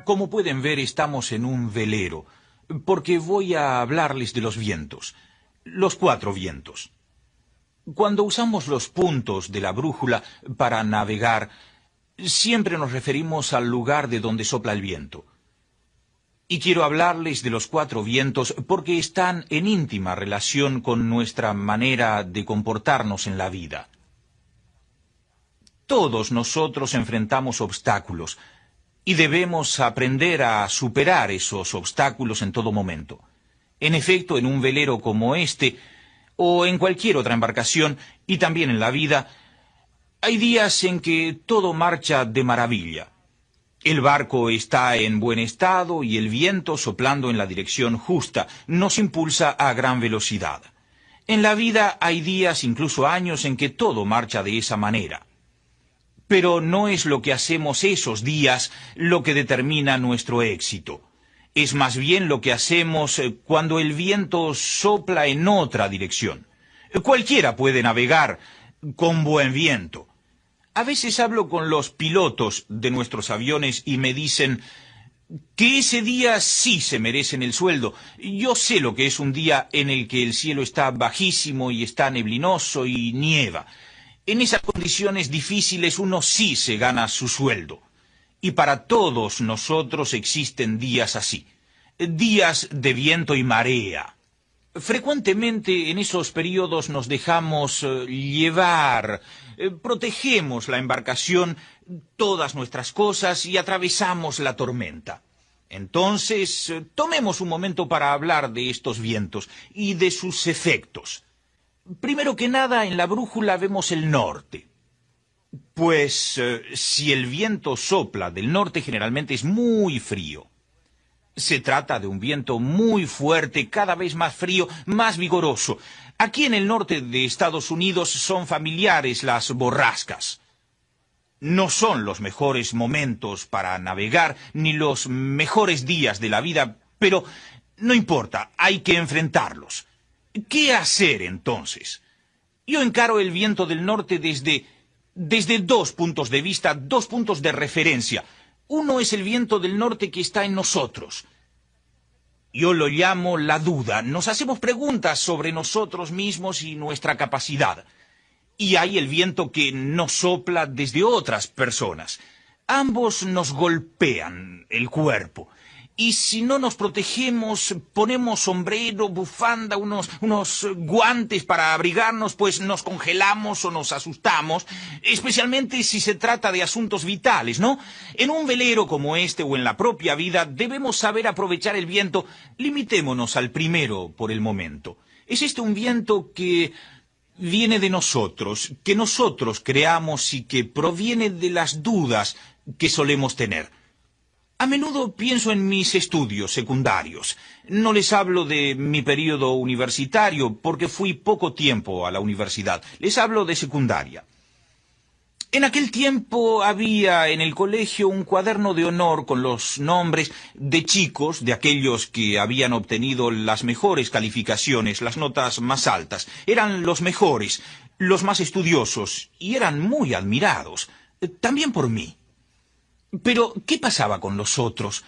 Como pueden ver, estamos en un velero, porque voy a hablarles de los vientos, los 4 vientos. Cuando usamos los puntos de la brújula para navegar, siempre nos referimos al lugar de donde sopla el viento. Y quiero hablarles de los 4 vientos porque están en íntima relación con nuestra manera de comportarnos en la vida. Todos nosotros enfrentamos obstáculos y debemos aprender a superar esos obstáculos en todo momento. En efecto, en un velero como este, o en cualquier otra embarcación, y también en la vida, hay días en que todo marcha de maravilla. El barco está en buen estado y el viento, soplando en la dirección justa, nos impulsa a gran velocidad. En la vida hay días, incluso años, en que todo marcha de esa manera. Pero no es lo que hacemos esos días lo que determina nuestro éxito. Es más bien lo que hacemos cuando el viento sopla en otra dirección. Cualquiera puede navegar con buen viento. A veces hablo con los pilotos de nuestros aviones y me dicen que ese día sí se merecen el sueldo. Yo sé lo que es un día en el que el cielo está bajísimo y está neblinoso y nieva. En esas condiciones difíciles uno sí se gana su sueldo. Y para todos nosotros existen días así, días de viento y marea. Frecuentemente en esos periodos nos dejamos llevar, protegemos la embarcación, todas nuestras cosas y atravesamos la tormenta. Entonces, tomemos un momento para hablar de estos vientos y de sus efectos. Primero que nada, en la brújula vemos el norte. Pues si el viento sopla del norte, generalmente es muy frío. Se trata de un viento muy fuerte, cada vez más frío, más vigoroso. Aquí en el norte de Estados Unidos son familiares las borrascas. No son los mejores momentos para navegar, ni los mejores días de la vida, pero no importa, hay que enfrentarlos. ¿Qué hacer entonces? Yo encaro el viento del norte desde 2 puntos de vista, 2 puntos de referencia. Uno es el viento del norte que está en nosotros. Yo lo llamo la duda. Nos hacemos preguntas sobre nosotros mismos y nuestra capacidad. Y hay el viento que nos sopla desde otras personas. Ambos nos golpean el cuerpo. Y si no nos protegemos, ponemos sombrero, bufanda, unos guantes para abrigarnos, pues nos congelamos o nos asustamos, especialmente si se trata de asuntos vitales, ¿no? En un velero como este o en la propia vida debemos saber aprovechar el viento. Limitémonos al primero por el momento. Es este un viento que viene de nosotros, que nosotros creamos y que proviene de las dudas que solemos tener. A menudo pienso en mis estudios secundarios. No les hablo de mi período universitario porque fui poco tiempo a la universidad. Les hablo de secundaria. En aquel tiempo había en el colegio un cuaderno de honor con los nombres de chicos, de aquellos que habían obtenido las mejores calificaciones, las notas más altas. Eran los mejores, los más estudiosos y eran muy admirados, también por mí. Pero, ¿qué pasaba con los otros?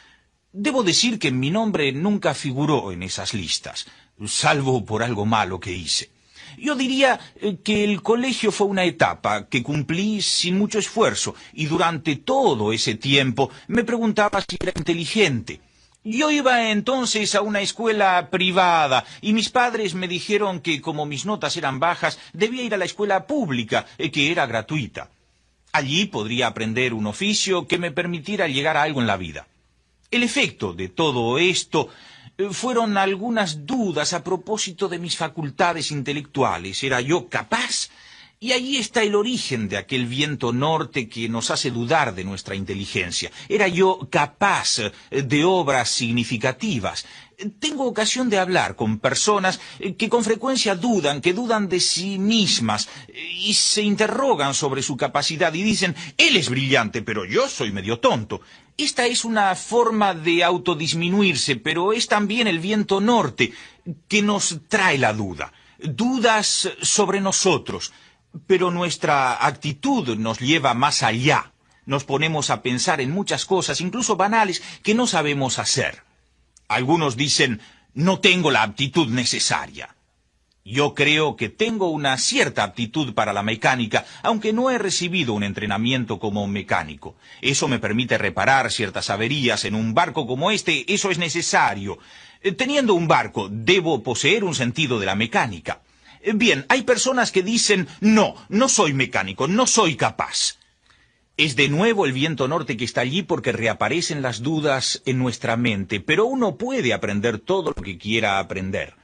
Debo decir que mi nombre nunca figuró en esas listas, salvo por algo malo que hice. Yo diría que el colegio fue una etapa que cumplí sin mucho esfuerzo, y durante todo ese tiempo me preguntaba si era inteligente. Yo iba entonces a una escuela privada, y mis padres me dijeron que como mis notas eran bajas, debía ir a la escuela pública, que era gratuita. Allí podría aprender un oficio que me permitiera llegar a algo en la vida. El efecto de todo esto fueron algunas dudas a propósito de mis facultades intelectuales. ¿Era yo capaz? Y allí está el origen de aquel viento norte que nos hace dudar de nuestra inteligencia. ¿Era yo capaz de obras significativas? Tengo ocasión de hablar con personas que con frecuencia dudan, que dudan de sí mismas y se interrogan sobre su capacidad y dicen, él es brillante, pero yo soy medio tonto. Esta es una forma de autodisminuirse, pero es también el viento norte que nos trae la duda. Dudas sobre nosotros, pero nuestra actitud nos lleva más allá. Nos ponemos a pensar en muchas cosas, incluso banales, que no sabemos hacer. Algunos dicen, no tengo la aptitud necesaria. Yo creo que tengo una cierta aptitud para la mecánica, aunque no he recibido un entrenamiento como mecánico. Eso me permite reparar ciertas averías en un barco como este, eso es necesario. Teniendo un barco, debo poseer un sentido de la mecánica. Bien, hay personas que dicen, no soy mecánico, no soy capaz. Es de nuevo el viento norte que está allí porque reaparecen las dudas en nuestra mente, pero uno puede aprender todo lo que quiera aprender.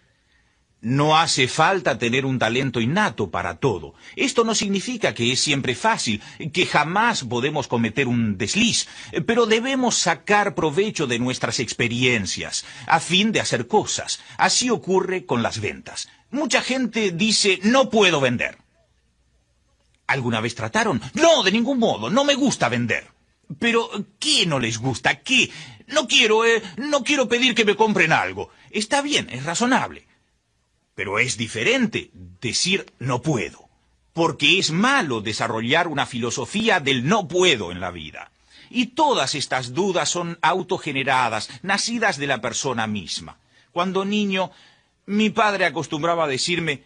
No hace falta tener un talento innato para todo. Esto no significa que es siempre fácil, que jamás podemos cometer un desliz, pero debemos sacar provecho de nuestras experiencias a fin de hacer cosas. Así ocurre con las ventas. Mucha gente dice, no puedo vender. ¿Alguna vez trataron? No, de ningún modo, no me gusta vender. Pero, ¿qué no les gusta? ¿Qué? No quiero pedir que me compren algo. Está bien, es razonable. Pero es diferente decir no puedo, porque es malo desarrollar una filosofía del no puedo en la vida. Y todas estas dudas son autogeneradas, nacidas de la persona misma. Cuando niño, mi padre acostumbraba a decirme,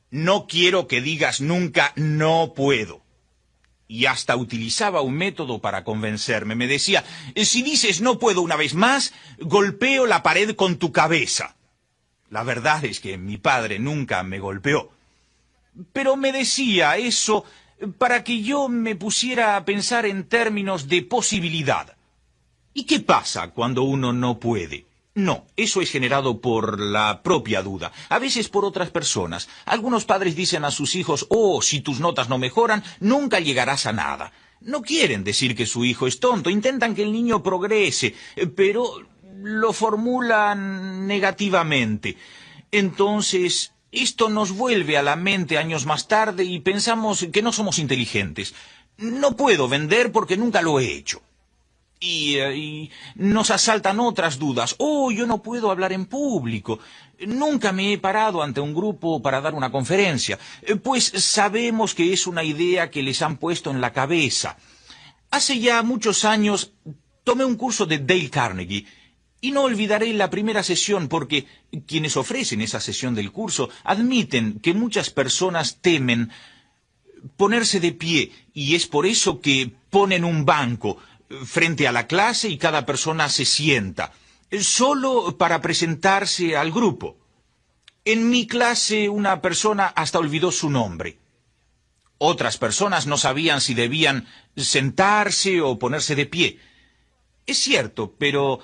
no quiero que digas nunca no puedo. Y hasta utilizaba un método para convencerme. Me decía, si dices no puedo una vez más, golpeo la pared con tu cabeza. La verdad es que mi padre nunca me golpeó. Pero me decía eso para que yo me pusiera a pensar en términos de posibilidad. ¿Y qué pasa cuando uno no puede? No, eso es generado por la propia duda, a veces por otras personas. Algunos padres dicen a sus hijos, si tus notas no mejoran, nunca llegarás a nada. No quieren decir que su hijo es tonto, intentan que el niño progrese, pero lo formulan negativamente. Entonces, esto nos vuelve a la mente años más tarde y pensamos que no somos inteligentes. No puedo vender porque nunca lo he hecho. Y nos asaltan otras dudas. Yo no puedo hablar en público. Nunca me he parado ante un grupo para dar una conferencia. Pues sabemos que es una idea que les han puesto en la cabeza. Hace ya muchos años tomé un curso de Dale Carnegie. Y no olvidaré la primera sesión porque quienes ofrecen esa sesión del curso admiten que muchas personas temen ponerse de pie y es por eso que ponen un banco frente a la clase y cada persona se sienta, solo para presentarse al grupo. En mi clase una persona hasta olvidó su nombre. Otras personas no sabían si debían sentarse o ponerse de pie. Es cierto, pero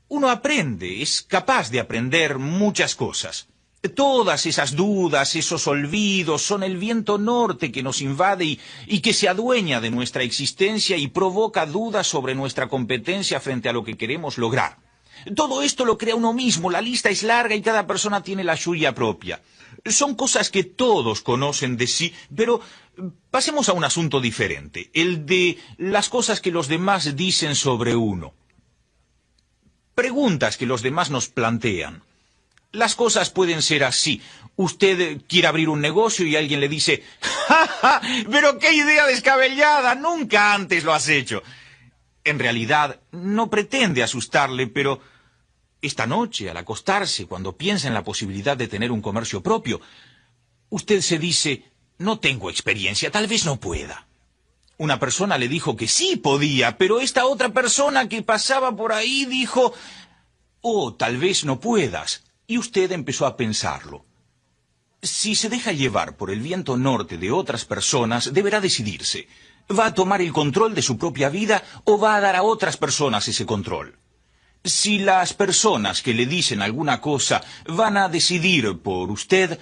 uno aprende, es capaz de aprender muchas cosas. Todas esas dudas, esos olvidos, son el viento norte que nos invade y que se adueña de nuestra existencia y provoca dudas sobre nuestra competencia frente a lo que queremos lograr. Todo esto lo crea uno mismo, la lista es larga y cada persona tiene la suya propia. Son cosas que todos conocen de sí, pero pasemos a un asunto diferente, el de las cosas que los demás dicen sobre uno. Preguntas que los demás nos plantean. Las cosas pueden ser así. Usted quiere abrir un negocio y alguien le dice, ¡ja, ja! ¡Pero qué idea descabellada! Nunca antes lo has hecho. En realidad, no pretende asustarle, pero esta noche, al acostarse, cuando piensa en la posibilidad de tener un comercio propio, usted se dice, no tengo experiencia, tal vez no pueda. Una persona le dijo que sí podía, pero esta otra persona que pasaba por ahí dijo, tal vez no puedas. Y usted empezó a pensarlo. Si se deja llevar por el viento norte de otras personas, deberá decidirse. ¿Va a tomar el control de su propia vida o va a dar a otras personas ese control? Si las personas que le dicen alguna cosa van a decidir por usted,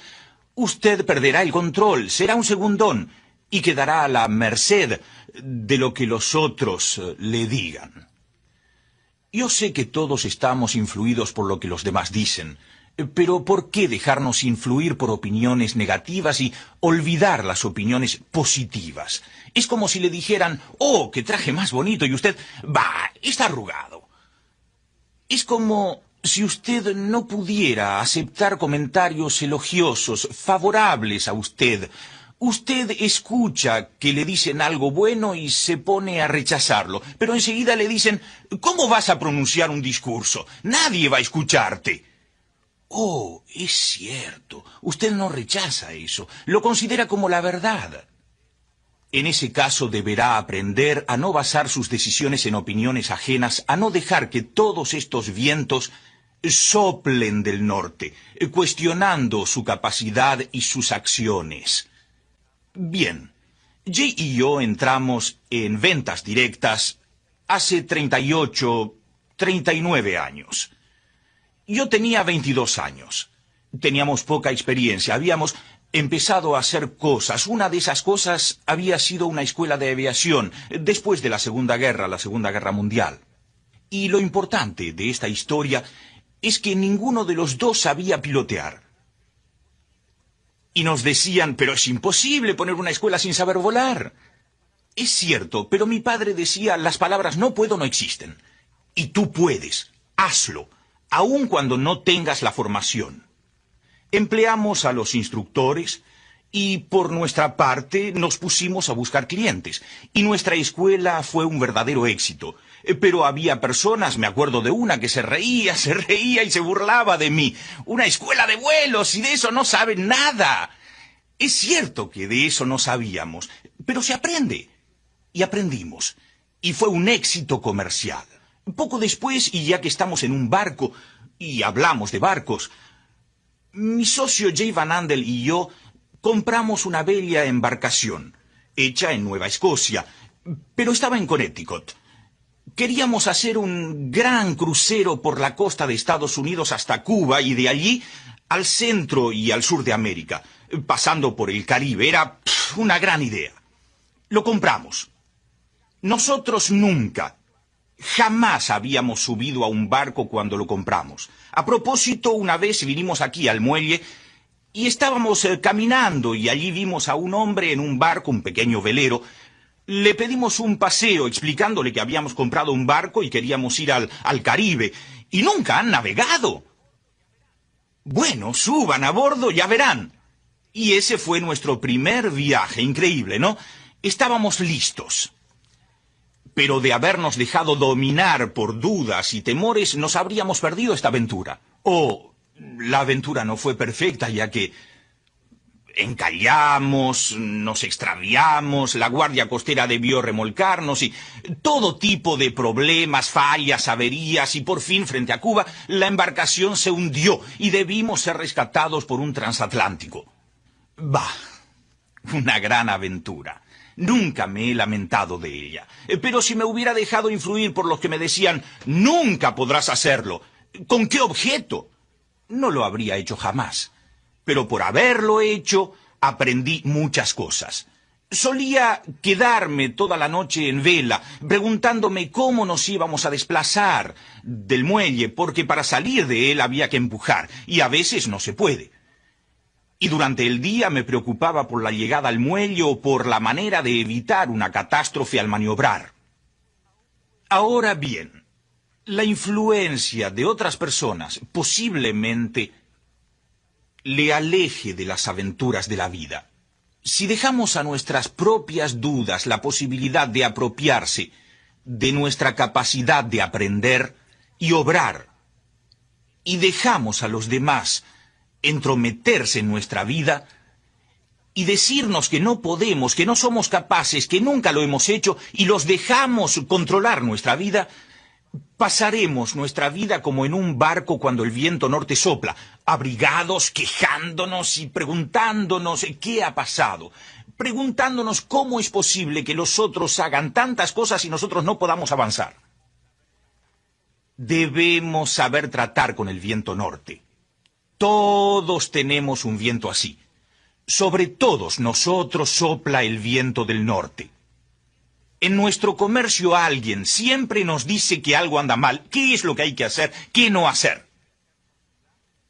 usted perderá el control, será un segundón y quedará a la merced de lo que los otros le digan. Yo sé que todos estamos influidos por lo que los demás dicen, pero ¿por qué dejarnos influir por opiniones negativas y olvidar las opiniones positivas? Es como si le dijeran, qué traje más bonito, y usted, está arrugado. Es como si usted no pudiera aceptar comentarios elogiosos, favorables a usted, Usted escucha que le dicen algo bueno y se pone a rechazarlo, pero enseguida le dicen, ¿cómo vas a pronunciar un discurso? Nadie va a escucharte. Oh, es cierto, usted no rechaza eso, lo considera como la verdad. En ese caso deberá aprender a no basar sus decisiones en opiniones ajenas, a no dejar que todos estos vientos soplen del norte, cuestionando su capacidad y sus acciones. Bien, Jay y yo entramos en ventas directas hace 38, 39 años. Yo tenía 22 años. Teníamos poca experiencia, habíamos empezado a hacer cosas. Una de esas cosas había sido una escuela de aviación después de la Segunda Guerra Mundial. Y lo importante de esta historia es que ninguno de los dos sabía pilotear. Y nos decían, pero es imposible poner una escuela sin saber volar. Es cierto, pero mi padre decía, las palabras no puedo no existen. Y tú puedes, hazlo, aun cuando no tengas la formación. Empleamos a los instructores y por nuestra parte nos pusimos a buscar clientes. Y nuestra escuela fue un verdadero éxito. Pero había personas, me acuerdo de una que se reía y se burlaba de mí. Una escuela de vuelos y de eso no saben nada. Es cierto que de eso no sabíamos, pero se aprende. Y aprendimos. Y fue un éxito comercial. Poco después, y ya que estamos en un barco, y hablamos de barcos, mi socio Jay Van Andel y yo compramos una bella embarcación, hecha en Nueva Escocia, pero estaba en Connecticut. Queríamos hacer un gran crucero por la costa de Estados Unidos hasta Cuba y de allí al centro y al sur de América, pasando por el Caribe. Era una gran idea. Lo compramos. Nosotros nunca, jamás habíamos subido a un barco cuando lo compramos. A propósito, una vez vinimos aquí al muelle y estábamos caminando y allí vimos a un hombre en un barco, un pequeño velero. Le pedimos un paseo explicándole que habíamos comprado un barco y queríamos ir al Caribe. Y nunca han navegado. Bueno, suban a bordo, ya verán. Y ese fue nuestro primer viaje, increíble, ¿no? Estábamos listos. Pero de habernos dejado dominar por dudas y temores, nos habríamos perdido esta aventura. La aventura no fue perfecta, ya que encallamos, nos extraviamos, la guardia costera debió remolcarnos y todo tipo de problemas, fallas, averías y por fin, frente a Cuba, la embarcación se hundió y debimos ser rescatados por un transatlántico. Bah, una gran aventura. Nunca me he lamentado de ella. Pero si me hubiera dejado influir por los que me decían, nunca podrás hacerlo, ¿con qué objeto? No lo habría hecho jamás. Pero por haberlo hecho, aprendí muchas cosas. Solía quedarme toda la noche en vela, preguntándome cómo nos íbamos a desplazar del muelle, porque para salir de él había que empujar, y a veces no se puede. Y durante el día me preocupaba por la llegada al muelle o por la manera de evitar una catástrofe al maniobrar. Ahora bien, la influencia de otras personas posiblemente le aleje de las aventuras de la vida. Si dejamos a nuestras propias dudas la posibilidad de apropiarse de nuestra capacidad de aprender y obrar, y dejamos a los demás entrometerse en nuestra vida y decirnos que no podemos, que no somos capaces, que nunca lo hemos hecho, y los dejamos controlar nuestra vida, pasaremos nuestra vida como en un barco cuando el viento norte sopla, abrigados, quejándonos y preguntándonos qué ha pasado, preguntándonos cómo es posible que los otros hagan tantas cosas y nosotros no podamos avanzar. Debemos saber tratar con el viento norte. Todos tenemos un viento así. Sobre todos nosotros sopla el viento del norte. En nuestro comercio alguien siempre nos dice que algo anda mal, qué es lo que hay que hacer, qué no hacer.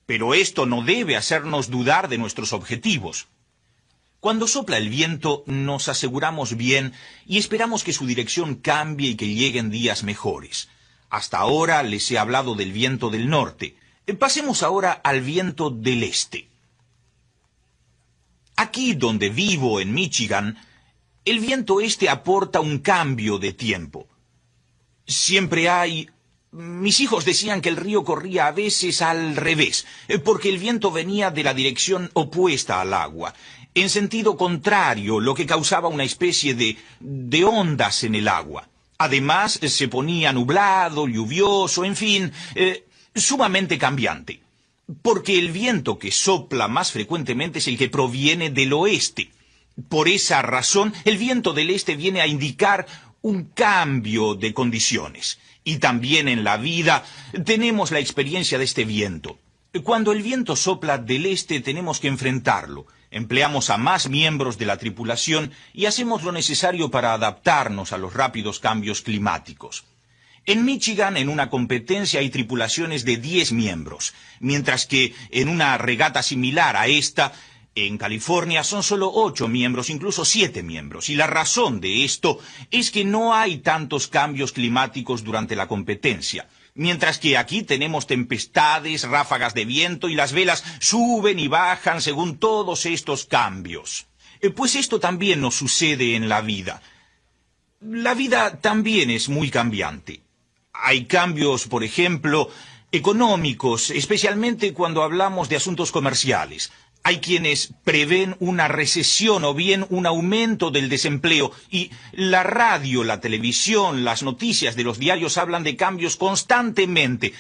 Pero esto no debe hacernos dudar de nuestros objetivos. Cuando sopla el viento nos aseguramos bien y esperamos que su dirección cambie y que lleguen días mejores. Hasta ahora les he hablado del viento del norte. Pasemos ahora al viento del este. Aquí donde vivo, en Michigan, el viento este aporta un cambio de tiempo. Siempre hay... Mis hijos decían que el río corría a veces al revés, porque el viento venía de la dirección opuesta al agua, en sentido contrario, lo que causaba una especie de ondas en el agua. Además, se ponía nublado, lluvioso, en fin, sumamente cambiante. Porque el viento que sopla más frecuentemente es el que proviene del oeste. Por esa razón, el viento del este viene a indicar un cambio de condiciones. Y también en la vida tenemos la experiencia de este viento. Cuando el viento sopla del este tenemos que enfrentarlo. Empleamos a más miembros de la tripulación y hacemos lo necesario para adaptarnos a los rápidos cambios climáticos. En Michigan, en una competencia, hay tripulaciones de 10 miembros, mientras que en una regata similar a esta, en California, son solo 8 miembros, incluso 7 miembros. Y la razón de esto es que no hay tantos cambios climáticos durante la competencia. Mientras que aquí tenemos tempestades, ráfagas de viento y las velas suben y bajan según todos estos cambios. Pues esto también nos sucede en la vida. La vida también es muy cambiante. Hay cambios, por ejemplo, económicos, especialmente cuando hablamos de asuntos comerciales. Hay quienes prevén una recesión o bien un aumento del desempleo y la radio, la televisión, las noticias de los diarios hablan de cambios constantemente.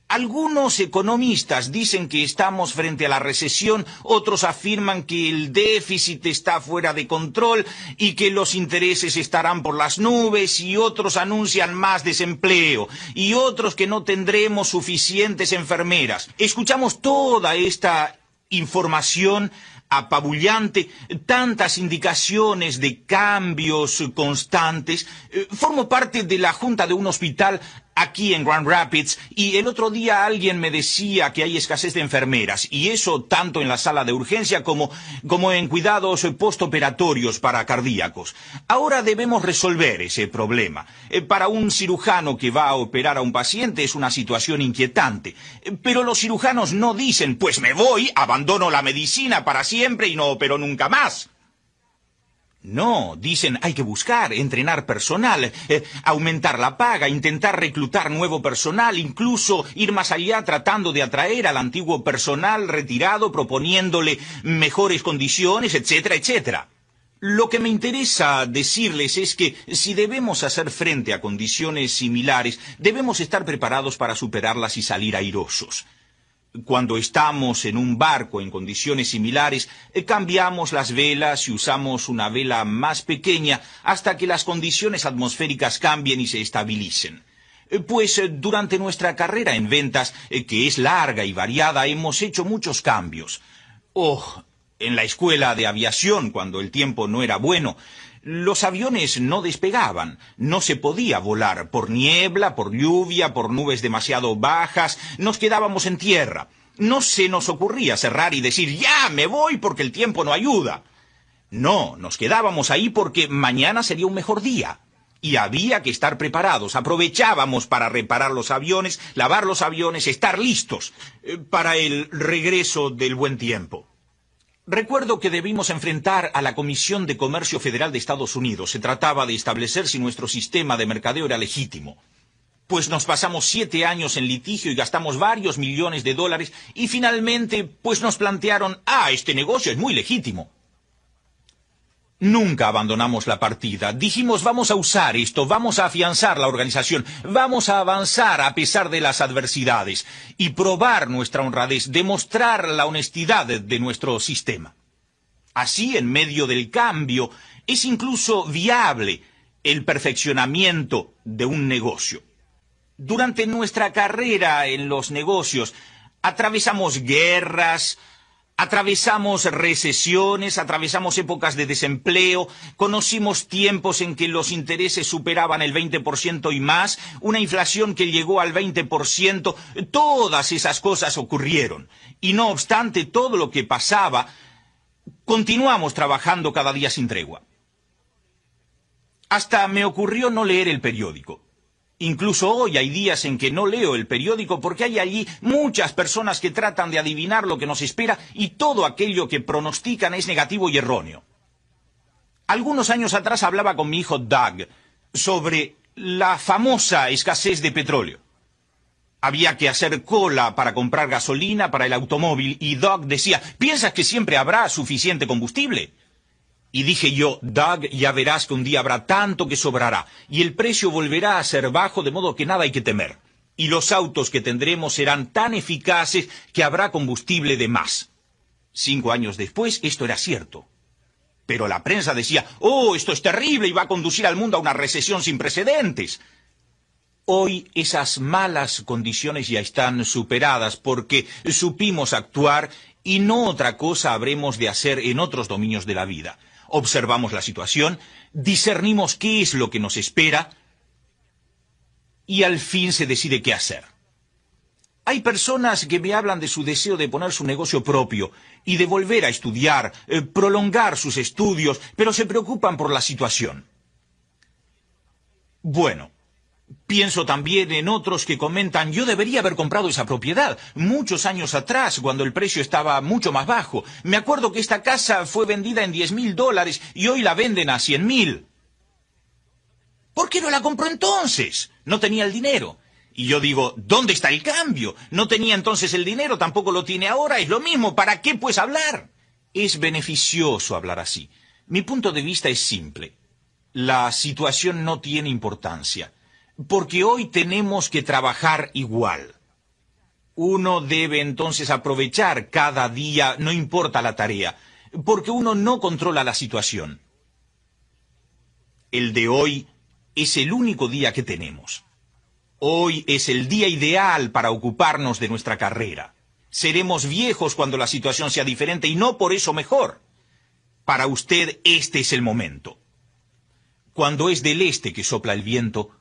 Algunos economistas dicen que estamos frente a la recesión, otros afirman que el déficit está fuera de control y que los intereses estarán por las nubes y otros anuncian más desempleo y otros que no tendremos suficientes enfermeras. Escuchamos toda esta información apabullante, tantas indicaciones de cambios constantes. Formo parte de la junta de un hospital aquí en Grand Rapids y el otro día alguien me decía que hay escasez de enfermeras y eso tanto en la sala de urgencia como en cuidados postoperatorios para cardíacos. Ahora debemos resolver ese problema. Para un cirujano que va a operar a un paciente es una situación inquietante, pero los cirujanos no dicen pues me voy, abandono la medicina para siempre y no opero nunca más. No, dicen hay que buscar, entrenar personal, aumentar la paga, intentar reclutar nuevo personal, incluso ir más allá tratando de atraer al antiguo personal retirado, proponiéndole mejores condiciones, etcétera, etcétera. Lo que me interesa decirles es que si debemos hacer frente a condiciones similares, debemos estar preparados para superarlas y salir airosos. Cuando estamos en un barco en condiciones similares, cambiamos las velas y usamos una vela más pequeña hasta que las condiciones atmosféricas cambien y se estabilicen. Pues durante nuestra carrera en ventas, que es larga y variada, hemos hecho muchos cambios. En la escuela de aviación, cuando el tiempo no era bueno, los aviones no despegaban, no se podía volar por niebla, por lluvia, por nubes demasiado bajas, nos quedábamos en tierra. No se nos ocurría cerrar y decir, ya, me voy porque el tiempo no ayuda. No, nos quedábamos ahí porque mañana sería un mejor día. Y había que estar preparados, aprovechábamos para reparar los aviones, lavar los aviones, estar listos para el regreso del buen tiempo. Recuerdo que debimos enfrentar a la Comisión de Comercio Federal de Estados Unidos. Se trataba de establecer si nuestro sistema de mercadeo era legítimo. Pues nos pasamos 7 años en litigio y gastamos varios millones de dólares y finalmente pues nos plantearon, este negocio es muy legítimo. Nunca abandonamos la partida. Dijimos, vamos a usar esto, vamos a afianzar la organización, vamos a avanzar a pesar de las adversidades y probar nuestra honradez, demostrar la honestidad de nuestro sistema. Así, en medio del cambio, es incluso viable el perfeccionamiento de un negocio. Durante nuestra carrera en los negocios, atravesamos guerras, atravesamos recesiones, atravesamos épocas de desempleo, conocimos tiempos en que los intereses superaban el 20% y más, una inflación que llegó al 20%, todas esas cosas ocurrieron. Y no obstante todo lo que pasaba, continuamos trabajando cada día sin tregua. Hasta me ocurrió no leer el periódico. Incluso hoy hay días en que no leo el periódico porque hay allí muchas personas que tratan de adivinar lo que nos espera y todo aquello que pronostican es negativo y erróneo. Algunos años atrás hablaba con mi hijo Doug sobre la famosa escasez de petróleo. Había que hacer cola para comprar gasolina para el automóvil y Doug decía, ¿piensas que siempre habrá suficiente combustible? Y dije yo, Doug, ya verás que un día habrá tanto que sobrará, y el precio volverá a ser bajo, de modo que nada hay que temer. Y los autos que tendremos serán tan eficaces que habrá combustible de más. 5 años después, esto era cierto. Pero la prensa decía, oh, esto es terrible y va a conducir al mundo a una recesión sin precedentes. Hoy esas malas condiciones ya están superadas porque supimos actuar y no otra cosa habremos de hacer en otros dominios de la vida. Observamos la situación, discernimos qué es lo que nos espera y al fin se decide qué hacer. Hay personas que me hablan de su deseo de poner su negocio propio y de volver a estudiar, prolongar sus estudios, pero se preocupan por la situación. Bueno, pienso también en otros que comentan, yo debería haber comprado esa propiedad muchos años atrás, cuando el precio estaba mucho más bajo. Me acuerdo que esta casa fue vendida en $10,000 y hoy la venden a $100,000. ¿Por qué no la compró entonces? No tenía el dinero. Y yo digo, ¿dónde está el cambio? No tenía entonces el dinero, tampoco lo tiene ahora, es lo mismo. ¿Para qué pues hablar? Es beneficioso hablar así. Mi punto de vista es simple. La situación no tiene importancia. Porque hoy tenemos que trabajar igual. Uno debe entonces aprovechar cada día, no importa la tarea, porque uno no controla la situación. El de hoy es el único día que tenemos. Hoy es el día ideal para ocuparnos de nuestra carrera. Seremos viejos cuando la situación sea diferente y no por eso mejor. Para usted este es el momento. Cuando es del este que sopla el viento,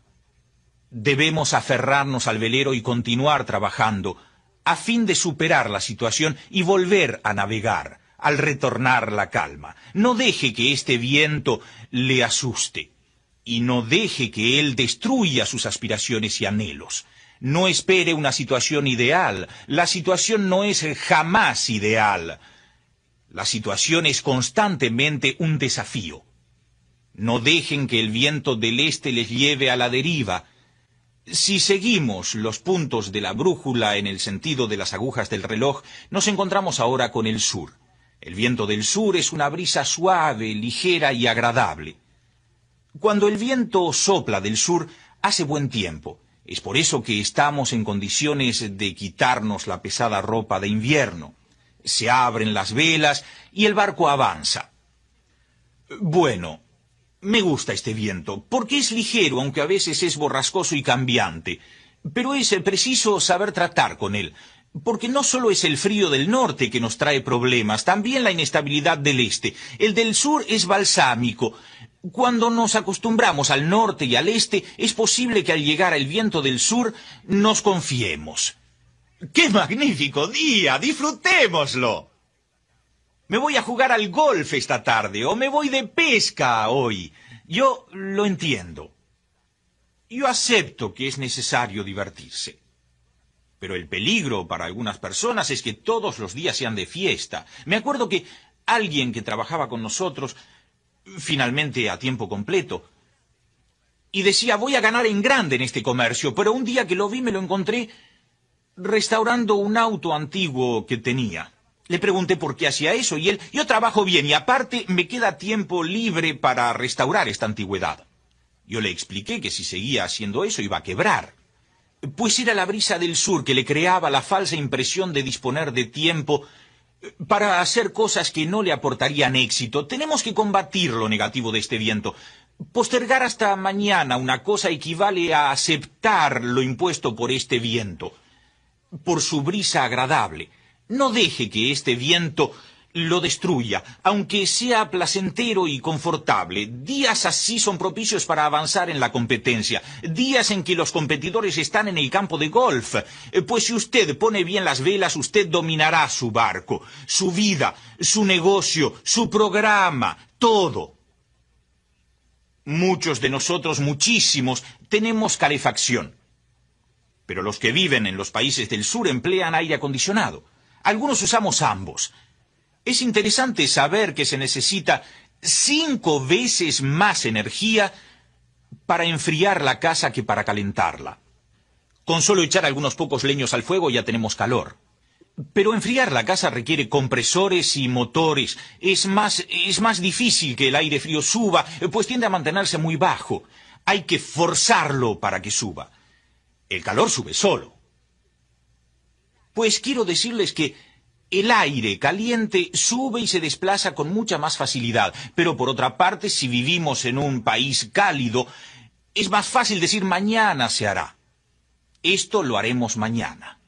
debemos aferrarnos al velero y continuar trabajando a fin de superar la situación y volver a navegar al retornar la calma. No deje que este viento le asuste y no deje que él destruya sus aspiraciones y anhelos. No espere una situación ideal. La situación no es jamás ideal. La situación es constantemente un desafío. No dejen que el viento del este les lleve a la deriva. Si seguimos los puntos de la brújula en el sentido de las agujas del reloj, nos encontramos ahora con el sur. El viento del sur es una brisa suave, ligera y agradable. Cuando el viento sopla del sur, hace buen tiempo. Es por eso que estamos en condiciones de quitarnos la pesada ropa de invierno. Se abren las velas y el barco avanza. Bueno, me gusta este viento, porque es ligero, aunque a veces es borrascoso y cambiante. Pero es preciso saber tratar con él, porque no solo es el frío del norte que nos trae problemas, también la inestabilidad del este. El del sur es balsámico. Cuando nos acostumbramos al norte y al este, es posible que al llegar al viento del sur nos confiemos. ¡Qué magnífico día! ¡Disfrutémoslo! Me voy a jugar al golf esta tarde, o me voy de pesca hoy. Yo lo entiendo. Yo acepto que es necesario divertirse. Pero el peligro para algunas personas es que todos los días sean de fiesta. Me acuerdo que alguien que trabajaba con nosotros, finalmente a tiempo completo, y decía, voy a ganar en grande en este comercio, pero un día que lo vi me lo encontré restaurando un auto antiguo que tenía. Le pregunté por qué hacía eso y él, yo trabajo bien y aparte me queda tiempo libre para restaurar esta antigüedad. Yo le expliqué que si seguía haciendo eso iba a quebrar. Pues era la brisa del sur que le creaba la falsa impresión de disponer de tiempo para hacer cosas que no le aportarían éxito. Tenemos que combatir lo negativo de este viento. Postergar hasta mañana una cosa equivale a aceptar lo impuesto por este viento, por su brisa agradable. No deje que este viento lo destruya, aunque sea placentero y confortable. Días así son propicios para avanzar en la competencia. Días en que los competidores están en el campo de golf. Pues si usted pone bien las velas, usted dominará su barco, su vida, su negocio, su programa, todo. Muchos de nosotros, muchísimos, tenemos calefacción. Pero los que viven en los países del sur emplean aire acondicionado. Algunos usamos ambos. Es interesante saber que se necesita 5 veces más energía para enfriar la casa que para calentarla. Con solo echar algunos pocos leños al fuego ya tenemos calor. Pero enfriar la casa requiere compresores y motores. Es más difícil que el aire frío suba, pues tiende a mantenerse muy bajo. Hay que forzarlo para que suba. El calor sube solo. Pues quiero decirles que el aire caliente sube y se desplaza con mucha más facilidad. Pero por otra parte, si vivimos en un país cálido, es más fácil decir mañana se hará. Esto lo haremos mañana.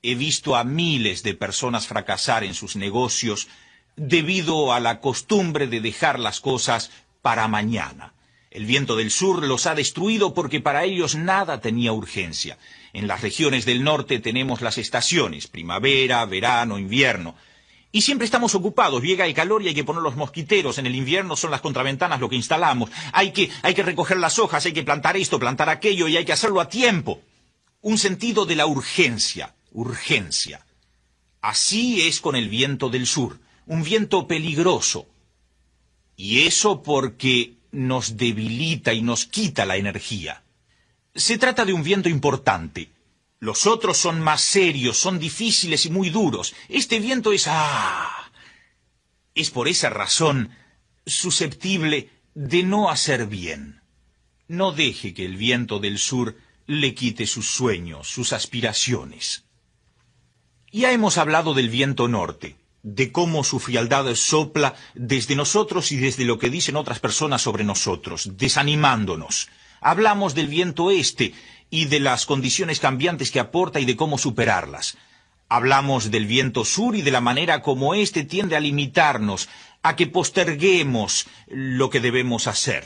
He visto a miles de personas fracasar en sus negocios debido a la costumbre de dejar las cosas para mañana. El viento del sur los ha destruido porque para ellos nada tenía urgencia. En las regiones del norte tenemos las estaciones, primavera, verano, invierno. Y siempre estamos ocupados, llega el calor y hay que poner los mosquiteros. En el invierno son las contraventanas lo que instalamos. Hay que recoger las hojas, hay que plantar esto, plantar aquello y hay que hacerlo a tiempo. Un sentido de la urgencia. Urgencia. Así es con el viento del sur, un viento peligroso. Y eso porque nos debilita y nos quita la energía. Se trata de un viento importante. Los otros son más serios, son difíciles y muy duros. Este viento es por esa razón susceptible de no hacer bien. No deje que el viento del sur le quite sus sueños, sus aspiraciones. Ya hemos hablado del viento norte, de cómo su frialdad sopla desde nosotros y desde lo que dicen otras personas sobre nosotros, desanimándonos. Hablamos del viento este y de las condiciones cambiantes que aporta y de cómo superarlas. Hablamos del viento sur y de la manera como éste tiende a limitarnos, a que posterguemos lo que debemos hacer.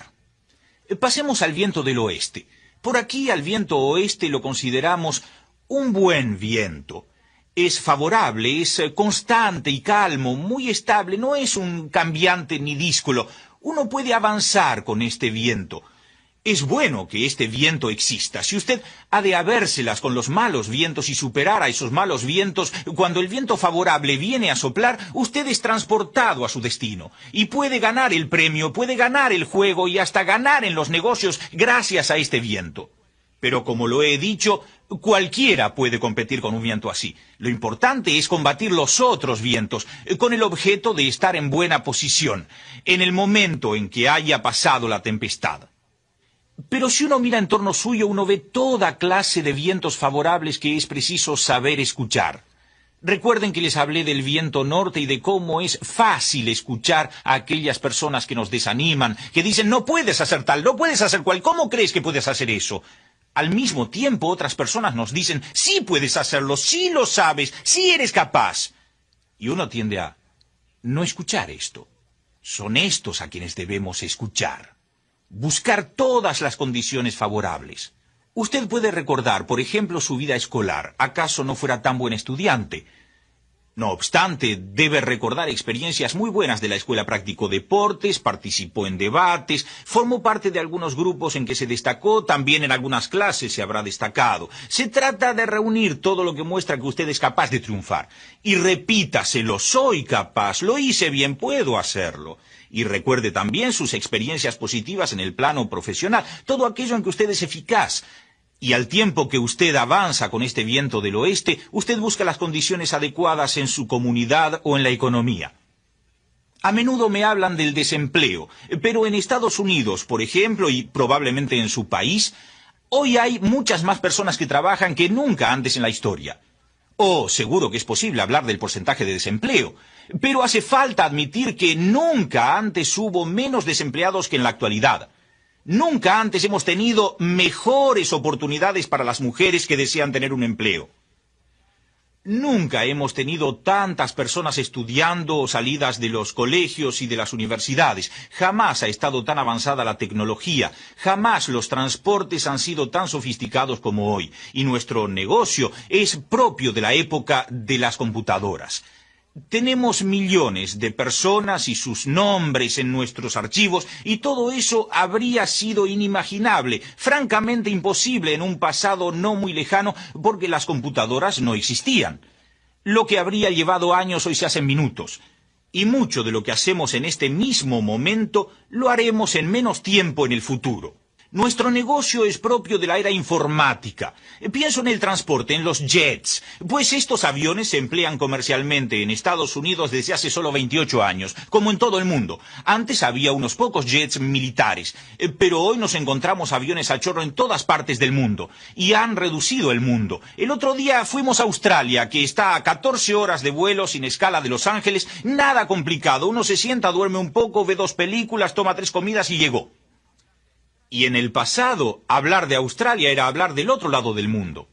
Pasemos al viento del oeste. Por aquí al viento oeste lo consideramos un buen viento. Es favorable, es constante y calmo, muy estable, no es un cambiante ni díscolo. Uno puede avanzar con este viento. Es bueno que este viento exista. Si usted ha de habérselas con los malos vientos y superar a esos malos vientos, cuando el viento favorable viene a soplar, usted es transportado a su destino. Y puede ganar el premio, puede ganar el juego y hasta ganar en los negocios gracias a este viento. Pero como lo he dicho, cualquiera puede competir con un viento así. Lo importante es combatir los otros vientos, con el objeto de estar en buena posición, en el momento en que haya pasado la tempestad. Pero si uno mira en torno suyo, uno ve toda clase de vientos favorables que es preciso saber escuchar. Recuerden que les hablé del viento norte y de cómo es fácil escuchar a aquellas personas que nos desaniman, que dicen, no puedes hacer tal, no puedes hacer cual, ¿cómo crees que puedes hacer eso? Al mismo tiempo, otras personas nos dicen, sí puedes hacerlo, sí lo sabes, sí eres capaz. Y uno tiende a no escuchar esto. Son estos a quienes debemos escuchar. Buscar todas las condiciones favorables. Usted puede recordar, por ejemplo, su vida escolar. ¿Acaso no fuera tan buen estudiante? No obstante, debe recordar experiencias muy buenas de la escuela. Practicó deportes, participó en debates, formó parte de algunos grupos en que se destacó, también en algunas clases se habrá destacado. Se trata de reunir todo lo que muestra que usted es capaz de triunfar. Y repítaselo, soy capaz, lo hice bien, puedo hacerlo. Y recuerde también sus experiencias positivas en el plano profesional, todo aquello en que usted es eficaz. Y al tiempo que usted avanza con este viento del oeste, usted busca las condiciones adecuadas en su comunidad o en la economía. A menudo me hablan del desempleo, pero en Estados Unidos, por ejemplo, y probablemente en su país, hoy hay muchas más personas que trabajan que nunca antes en la historia. Seguro que es posible hablar del porcentaje de desempleo, pero hace falta admitir que nunca antes hubo menos desempleados que en la actualidad. Nunca antes hemos tenido mejores oportunidades para las mujeres que desean tener un empleo. Nunca hemos tenido tantas personas estudiando o salidas de los colegios y de las universidades. Jamás ha estado tan avanzada la tecnología. Jamás los transportes han sido tan sofisticados como hoy. Y nuestro negocio es propio de la época de las computadoras. Tenemos millones de personas y sus nombres en nuestros archivos, y todo eso habría sido inimaginable, francamente imposible en un pasado no muy lejano, porque las computadoras no existían. Lo que habría llevado años hoy se hace en minutos. Y mucho de lo que hacemos en este mismo momento lo haremos en menos tiempo en el futuro. Nuestro negocio es propio de la era informática. Pienso en el transporte, en los jets, pues estos aviones se emplean comercialmente en Estados Unidos desde hace solo 28 años, como en todo el mundo. Antes había unos pocos jets militares, pero hoy nos encontramos aviones a chorro en todas partes del mundo, y han reducido el mundo. El otro día fuimos a Australia, que está a 14 horas de vuelo sin escala de Los Ángeles, nada complicado. Uno se sienta, duerme un poco, ve 2 películas, toma 3 comidas y llegó. Y en el pasado, hablar de Australia era hablar del otro lado del mundo.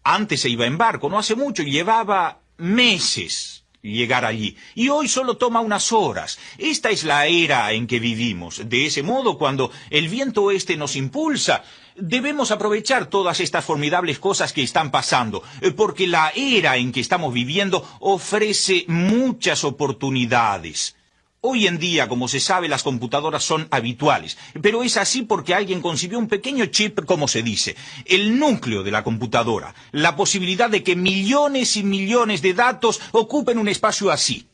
Antes se iba en barco, no hace mucho, y llevaba meses llegar allí. Y hoy solo toma unas horas. Esta es la era en que vivimos. De ese modo, cuando el viento oeste nos impulsa, debemos aprovechar todas estas formidables cosas que están pasando, porque la era en que estamos viviendo ofrece muchas oportunidades. Hoy en día, como se sabe, las computadoras son habituales, pero es así porque alguien concibió un pequeño chip, como se dice, el núcleo de la computadora, la posibilidad de que millones y millones de datos ocupen un espacio así.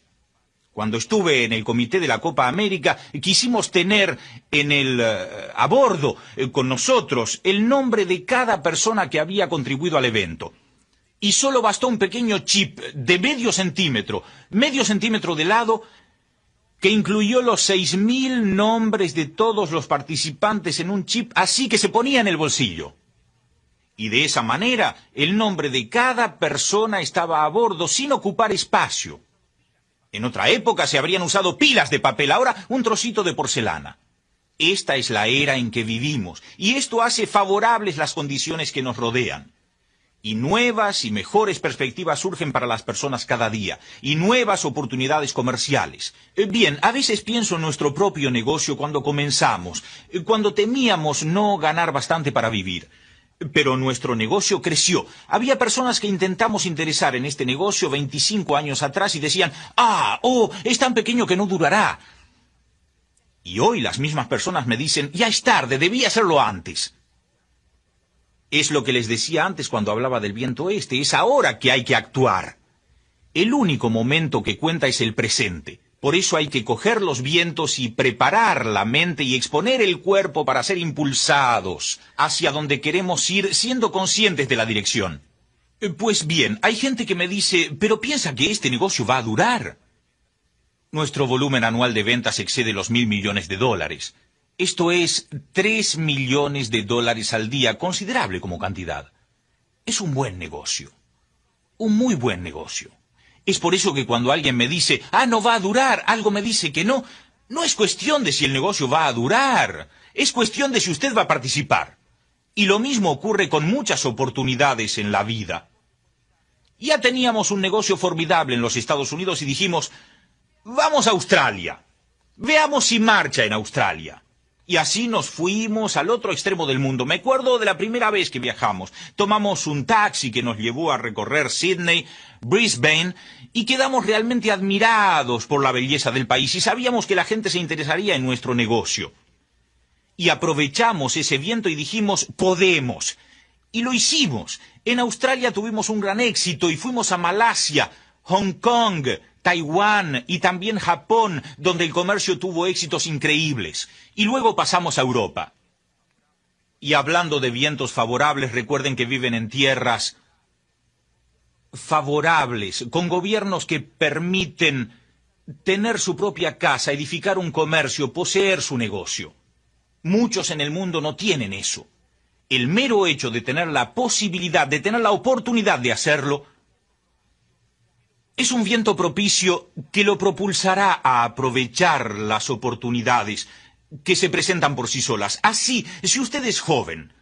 Cuando estuve en el comité de la Copa América, quisimos tener a bordo con nosotros el nombre de cada persona que había contribuido al evento. Y solo bastó un pequeño chip de medio centímetro de lado, que incluyó los 6.000 nombres de todos los participantes en un chip, así que se ponía en el bolsillo. Y de esa manera, el nombre de cada persona estaba a bordo sin ocupar espacio. En otra época se habrían usado pilas de papel, ahora un trocito de porcelana. Esta es la era en que vivimos, y esto hace favorables las condiciones que nos rodean. Y nuevas y mejores perspectivas surgen para las personas cada día, y nuevas oportunidades comerciales. Bien, a veces pienso en nuestro propio negocio cuando comenzamos, cuando temíamos no ganar bastante para vivir. Pero nuestro negocio creció. Había personas que intentamos interesar en este negocio 25 años atrás y decían, es tan pequeño que no durará. Y hoy las mismas personas me dicen, ya es tarde, debí hacerlo antes. Es lo que les decía antes cuando hablaba del viento oeste, es ahora que hay que actuar. El único momento que cuenta es el presente. Por eso hay que coger los vientos y preparar la mente y exponer el cuerpo para ser impulsados hacia donde queremos ir, siendo conscientes de la dirección. Pues bien, hay gente que me dice, pero piensa que este negocio va a durar. Nuestro volumen anual de ventas excede los $1.000 millones. Esto es $3 millones al día, considerable como cantidad. Es un buen negocio. Un muy buen negocio. Es por eso que cuando alguien me dice, no va a durar, algo me dice que no, no es cuestión de si el negocio va a durar, es cuestión de si usted va a participar. Y lo mismo ocurre con muchas oportunidades en la vida. Ya teníamos un negocio formidable en los Estados Unidos y dijimos, vamos a Australia, veamos si marcha en Australia. Y así nos fuimos al otro extremo del mundo. Me acuerdo de la primera vez que viajamos. Tomamos un taxi que nos llevó a recorrer Sydney, Brisbane, y quedamos realmente admirados por la belleza del país y sabíamos que la gente se interesaría en nuestro negocio. Y aprovechamos ese viento y dijimos, podemos. Y lo hicimos. En Australia tuvimos un gran éxito y fuimos a Malasia, Hong Kong, Taiwán y también Japón, donde el comercio tuvo éxitos increíbles. Y luego pasamos a Europa. Y hablando de vientos favorables, recuerden que viven en tierras favorables, con gobiernos que permiten tener su propia casa, edificar un comercio, poseer su negocio. Muchos en el mundo no tienen eso. El mero hecho de tener la posibilidad, de tener la oportunidad de hacerlo, es un viento propicio que lo propulsará a aprovechar las oportunidades que se presentan por sí solas. Así, si usted es joven,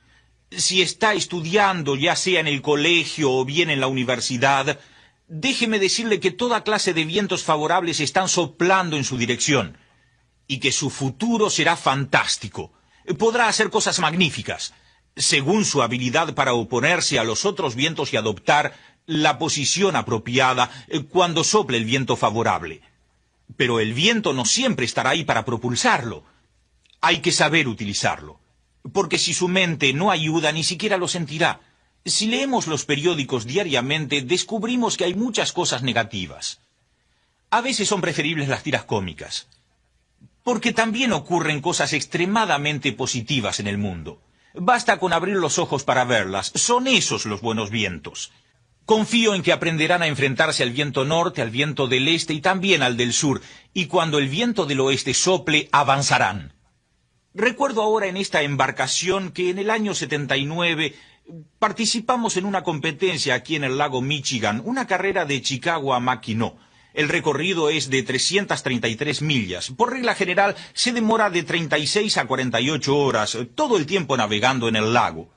si está estudiando, ya sea en el colegio o bien en la universidad, déjeme decirle que toda clase de vientos favorables están soplando en su dirección y que su futuro será fantástico. Podrá hacer cosas magníficas, según su habilidad para oponerse a los otros vientos y adoptar la posición apropiada cuando sople el viento favorable. Pero el viento no siempre estará ahí para propulsarlo. Hay que saber utilizarlo, porque si su mente no ayuda, ni siquiera lo sentirá. Si leemos los periódicos diariamente, descubrimos que hay muchas cosas negativas. A veces son preferibles las tiras cómicas, porque también ocurren cosas extremadamente positivas en el mundo. Basta con abrir los ojos para verlas. Son esos los buenos vientos. Confío en que aprenderán a enfrentarse al viento norte, al viento del este y también al del sur, y cuando el viento del oeste sople, avanzarán. Recuerdo ahora en esta embarcación que en el año 79 participamos en una competencia aquí en el lago Michigan, una carrera de Chicago a Mackinac. El recorrido es de 333 millas. Por regla general se demora de 36 a 48 horas, todo el tiempo navegando en el lago.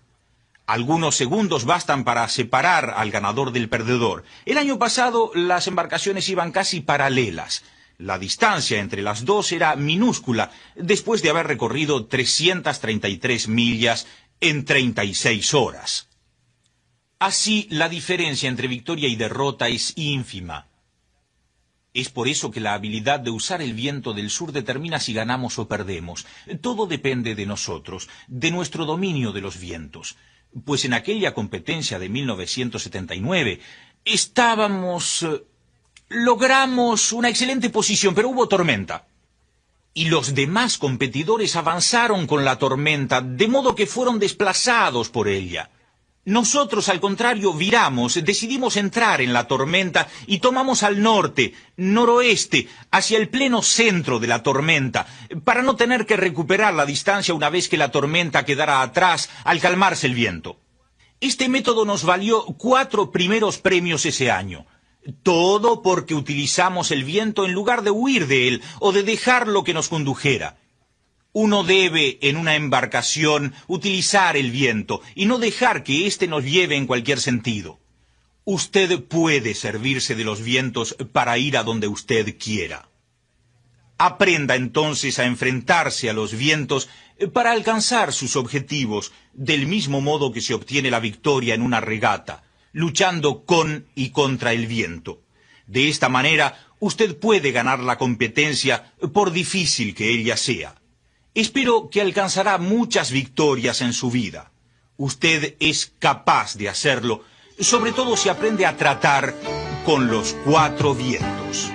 Algunos segundos bastan para separar al ganador del perdedor. El año pasado las embarcaciones iban casi paralelas. La distancia entre las dos era minúscula, después de haber recorrido 333 millas en 36 horas. Así, la diferencia entre victoria y derrota es ínfima. Es por eso que la habilidad de usar el viento del sur determina si ganamos o perdemos. Todo depende de nosotros, de nuestro dominio de los vientos. Pues en aquella competencia de 1979 logramos una excelente posición, pero hubo tormenta. Y los demás competidores avanzaron con la tormenta, de modo que fueron desplazados por ella. Nosotros, al contrario, viramos, decidimos entrar en la tormenta y tomamos al norte, noroeste, hacia el pleno centro de la tormenta, para no tener que recuperar la distancia una vez que la tormenta quedara atrás al calmarse el viento. Este método nos valió 4 primeros premios ese año. Todo porque utilizamos el viento en lugar de huir de él o de dejarlo que nos condujera. Uno debe, en una embarcación, utilizar el viento y no dejar que éste nos lleve en cualquier sentido. Usted puede servirse de los vientos para ir a donde usted quiera. Aprenda entonces a enfrentarse a los vientos para alcanzar sus objetivos, del mismo modo que se obtiene la victoria en una regata, luchando con y contra el viento. De esta manera, usted puede ganar la competencia, por difícil que ella sea. Espero que alcanzará muchas victorias en su vida. Usted es capaz de hacerlo, sobre todo si aprende a tratar con los 4 vientos.